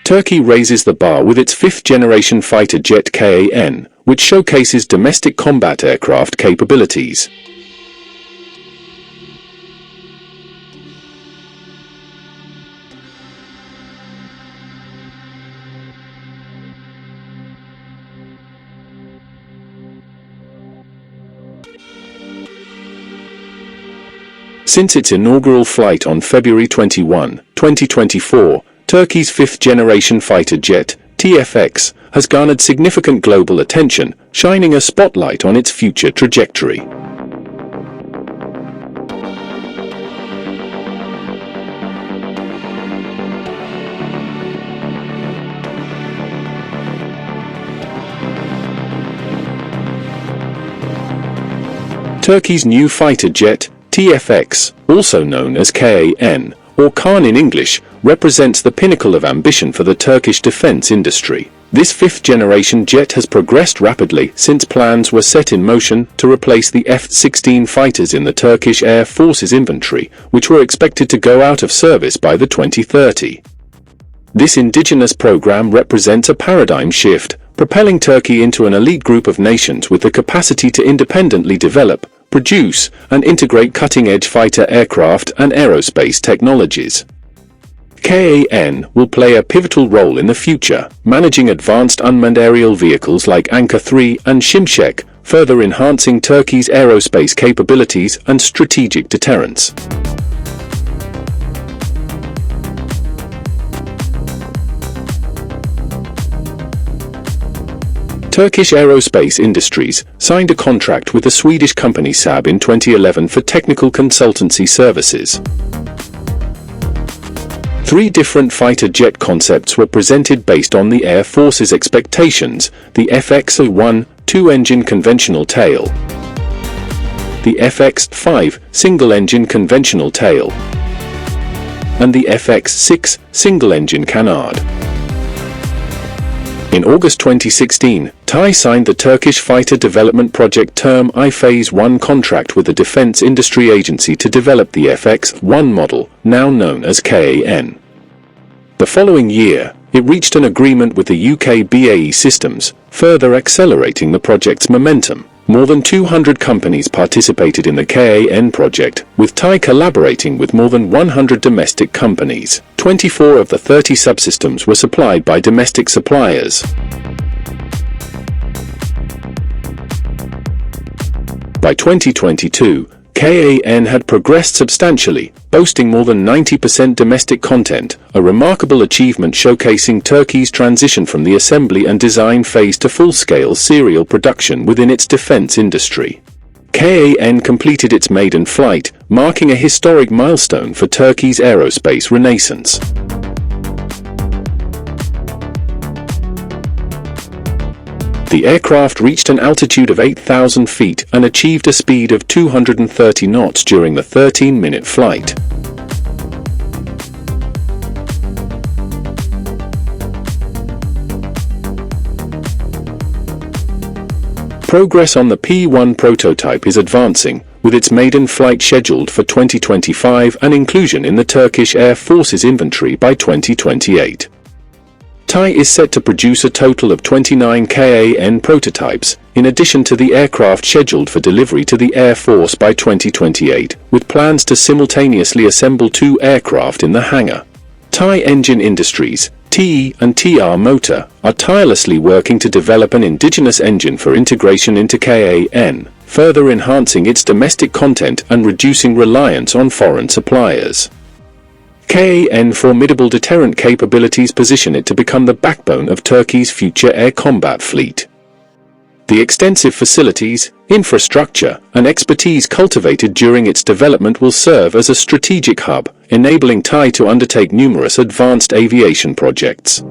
Turkey raises the bar with its fifth-generation fighter jet KAAN, which showcases domestic combat aircraft capabilities. Since its inaugural flight on February 21, 2024, Turkey's fifth-generation fighter jet, TFX, has garnered significant global attention, shining a spotlight on its future trajectory. Turkey's new fighter jet, TFX, also known as KAAN, or KAAN in English, represents the pinnacle of ambition for the Turkish defense industry. This fifth-generation jet has progressed rapidly since plans were set in motion to replace the F-16 fighters in the Turkish Air Force's inventory, which were expected to go out of service by the 2030. This indigenous program represents a paradigm shift, propelling Turkey into an elite group of nations with the capacity to independently develop, produce, and integrate cutting-edge fighter aircraft and aerospace technologies. KAAN will play a pivotal role in the future, managing advanced unmanned aerial vehicles like Anka 3 and Şimşek, further enhancing Turkey's aerospace capabilities and strategic deterrence. Turkish Aerospace Industries signed a contract with the Swedish company Saab in 2011 for technical consultancy services. 3 different fighter jet concepts were presented based on the Air Force's expectations: the FX-01 two-engine conventional tail, the FX-5 single-engine conventional tail, and the FX-6 single-engine canard. In August 2016, TAI signed the Turkish Fighter Development Project Term I Phase 1 contract with the Defense Industry Agency to develop the FX-1 model, now known as KAAN. The following year, it reached an agreement with the UK BAE Systems, further accelerating the project's momentum. More than 200 companies participated in the KAAN project, with TAI collaborating with more than 100 domestic companies. 24 of the 30 subsystems were supplied by domestic suppliers. By 2022, KAAN had progressed substantially, boasting more than 90% domestic content, a remarkable achievement showcasing Turkey's transition from the assembly and design phase to full-scale serial production within its defense industry. KAAN completed its maiden flight, marking a historic milestone for Turkey's aerospace renaissance. The aircraft reached an altitude of 8,000 feet and achieved a speed of 230 knots during the 13-minute flight. Progress on the P-1 prototype is advancing, with its maiden flight scheduled for 2025 and inclusion in the Turkish Air Force's inventory by 2028. TAI is set to produce a total of 29 KAAN prototypes, in addition to the aircraft scheduled for delivery to the Air Force by 2028, with plans to simultaneously assemble 2 aircraft in the hangar. TAI Engine Industries, TE and TR Motor, are tirelessly working to develop an indigenous engine for integration into KAAN, further enhancing its domestic content and reducing reliance on foreign suppliers. KAAN's formidable deterrent capabilities position it to become the backbone of Turkey's future air combat fleet. The extensive facilities, infrastructure, and expertise cultivated during its development will serve as a strategic hub, enabling TAI to undertake numerous advanced aviation projects.